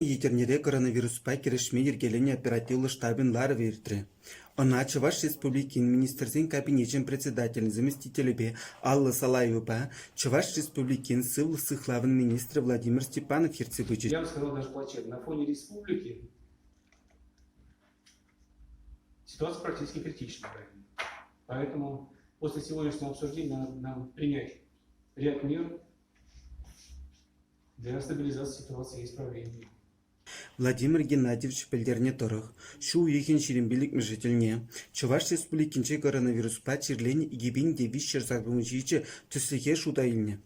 Етернере коронавируспа кирешме ергелене оперативлы штабинлар вердре. Она Чуваш Республикин министрзин кабинетин председатель заместитель бе Алла Салаева, Чуваш Республикин сывл сыхлавын министр Владимир Степанов Херцебычи. Я бы сказал даже плачевно. На фоне республики ситуация практически критичная. Поэтому после сегодняшнего обсуждения надо нам принять ряд мер для стабилизации ситуации и исправления. Владимир Геннадьевич Пельдерне Торох, шу ехин шерембелик межительне, Чуваш Республикинче коронавируспа чирлени игибин девищер загрунчиче тюслихе шудайльне.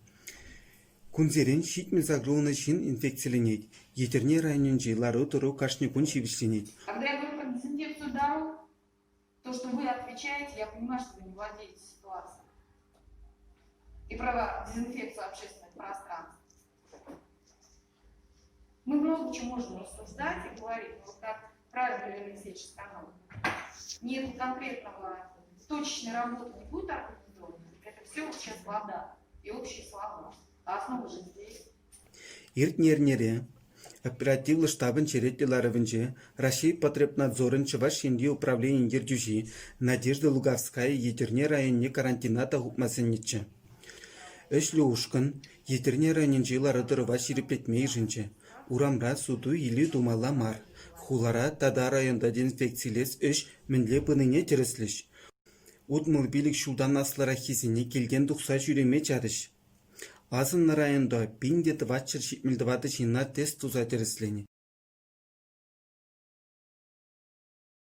Кунзерен щитмел загруна шин инфекцияленет, етерне районенче лару туру кашни кун шивишленет. Когда я говорю про дезинфекцию дорог, то, что вы отвечаете, я понимаю, что вы не владеете ситуацией. И про дезинфекцию общественных пространств. Мы много чего можем рассуждать и говорить, но вот как правильно Юрий Алексеевич сказал, нет конкретного, точечной работы не будет организована. Это все вот сейчас вода и общие слова. А основа же здесь. Иртнернере, оперативлы штабын череттеларывынче, Россия потребнадзорын Чуваш Инди управление Ердюжи, Надежда Луговская етерне районе карантината гупмасынниче. Эшлі ушкын, етерне районенче ларыдырыва шириплетмей жынче. Урамра суду или думала мар. Хулара тада районда дезинфекциялес өш мінле пыныне тересліш. Утмыл билік шулдан аслара хизіне келген дұқса жүреме чадыш. Азын районда бинде 20 шитмілді вады жинна тест туза тереслені.